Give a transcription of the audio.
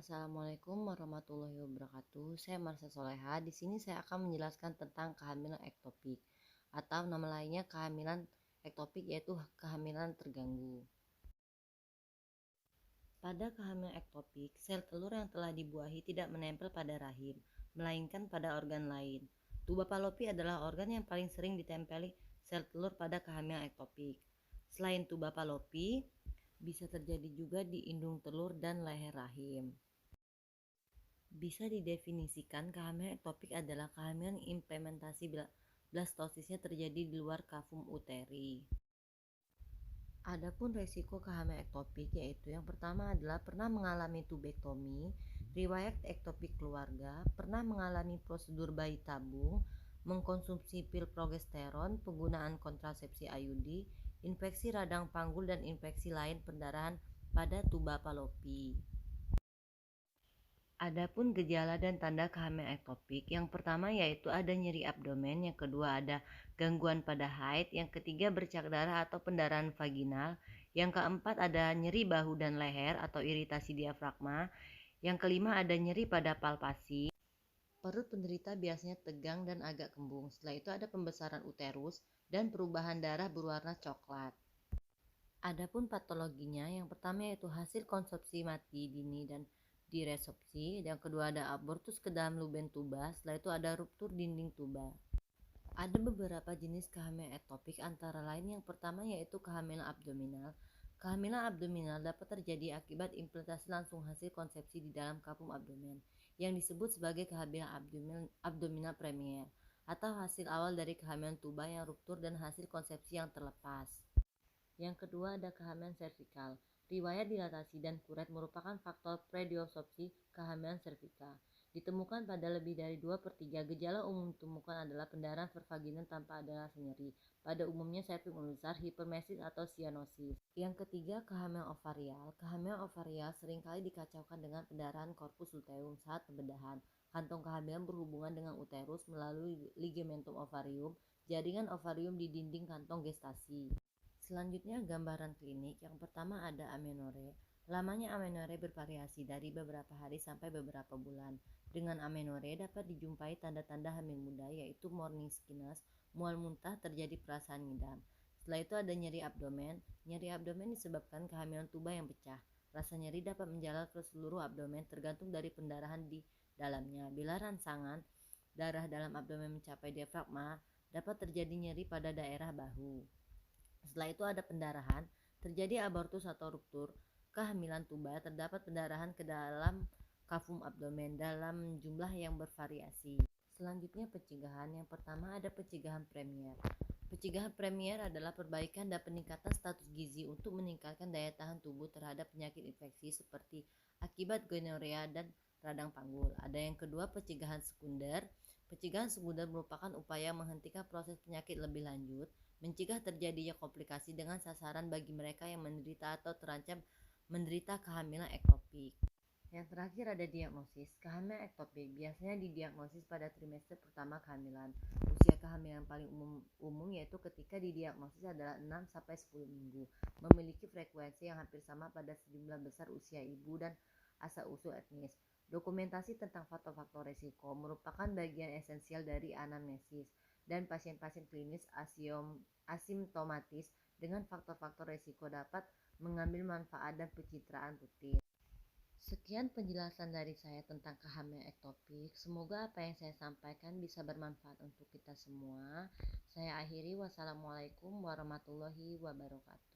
Assalamualaikum warahmatullahi wabarakatuh. Saya Marsha Soleha. Di sini saya akan menjelaskan tentang kehamilan ektopik atau nama lainnya kehamilan ektopik, yaitu kehamilan terganggu. Pada kehamilan ektopik, sel telur yang telah dibuahi tidak menempel pada rahim, melainkan pada organ lain. Tuba Fallopi adalah organ yang paling sering ditempeli sel telur pada kehamilan ektopik. Selain tuba Fallopi, bisa terjadi juga di indung telur dan leher rahim. Bisa didefinisikan kehamilan ektopik adalah kehamilan implementasi blastosisnya terjadi di luar kavum uteri. Adapun resiko kehamilan ektopik yaitu yang pertama adalah pernah mengalami tubektomi, riwayat ektopik keluarga, pernah mengalami prosedur bayi tabung, mengkonsumsi pil progesteron, penggunaan kontrasepsi IUD, infeksi radang panggul dan infeksi lain perdarahan pada tuba Fallopi. Adapun gejala dan tanda kehamilan ektopik, yang pertama yaitu ada nyeri abdomen, yang kedua ada gangguan pada haid, yang ketiga bercak darah atau pendarahan vaginal, yang keempat ada nyeri bahu dan leher atau iritasi diafragma, yang kelima ada nyeri pada palpasi. Perut penderita biasanya tegang dan agak kembung. Setelah itu ada pembesaran uterus dan perubahan darah berwarna coklat. Adapun patologinya, yang pertama yaitu hasil konsumsi mati dini dan diresepsi, yang kedua ada abortus ke dalam luben tuba, setelah itu ada ruptur dinding tuba. Ada beberapa jenis kehamilan ektopik, antara lain yang pertama yaitu kehamilan abdominal. Kehamilan abdominal dapat terjadi akibat implantasi langsung hasil konsepsi di dalam kavum abdomen, yang disebut sebagai kehamilan abdominal premier, atau hasil awal dari kehamilan tuba yang ruptur dan hasil konsepsi yang terlepas. Yang kedua ada kehamilan servikal. Riwayat dilatasi dan kuret merupakan faktor prediopsopsi kehamilan servikal. Ditemukan pada lebih dari 2/3. Gejala umum ditemukan adalah pendarahan pervaginan tanpa ada rasa nyeri. Pada umumnya septum membesar, hipermesis atau cyanosis. Yang ketiga kehamilan ovarial. Kehamilan ovarial seringkali dikacaukan dengan pendarahan corpus luteum saat pembedahan. Kantong kehamilan berhubungan dengan uterus melalui ligamentum ovarium, jaringan ovarium di dinding kantong gestasi. Selanjutnya gambaran klinik. Yang pertama ada amenore. Lamanya amenore bervariasi dari beberapa hari sampai beberapa bulan. Dengan amenore dapat dijumpai tanda-tanda hamil muda, yaitu morning sickness, mual muntah, terjadi perasaan ngidam. Setelah itu ada nyeri abdomen. Nyeri abdomen disebabkan kehamilan tuba yang pecah. Rasa nyeri dapat menjalar ke seluruh abdomen tergantung dari pendarahan di dalamnya. Bila rangsangan darah dalam abdomen mencapai diafragma, dapat terjadi nyeri pada daerah bahu. Setelah itu ada pendarahan, terjadi abortus atau ruptur kehamilan tuba, terdapat pendarahan ke dalam kavum abdomen dalam jumlah yang bervariasi. Selanjutnya pencegahan. Yang pertama ada pencegahan premier. Pencegahan premier adalah perbaikan dan peningkatan status gizi untuk meningkatkan daya tahan tubuh terhadap penyakit infeksi seperti akibat gonorea dan radang panggul. Ada yang kedua pencegahan sekunder. Pencegahan sekunder merupakan upaya menghentikan proses penyakit lebih lanjut, mencegah terjadinya komplikasi dengan sasaran bagi mereka yang menderita atau terancam menderita kehamilan ektopik. Yang terakhir ada diagnosis. Kehamilan ektopik biasanya didiagnosis pada trimester pertama kehamilan. Usia kehamilan paling umum yaitu ketika didiagnosis adalah 6-10 minggu. Memiliki frekuensi yang hampir sama pada sejumlah besar usia ibu dan asal-usul etnis. Dokumentasi tentang faktor-faktor risiko merupakan bagian esensial dari anamnesis, dan pasien-pasien klinis asimptomatis dengan faktor-faktor risiko dapat mengambil manfaat dan pencitraan rutin. Sekian penjelasan dari saya tentang kehamilan ektopik. Semoga apa yang saya sampaikan bisa bermanfaat untuk kita semua. Saya akhiri, wassalamualaikum warahmatullahi wabarakatuh.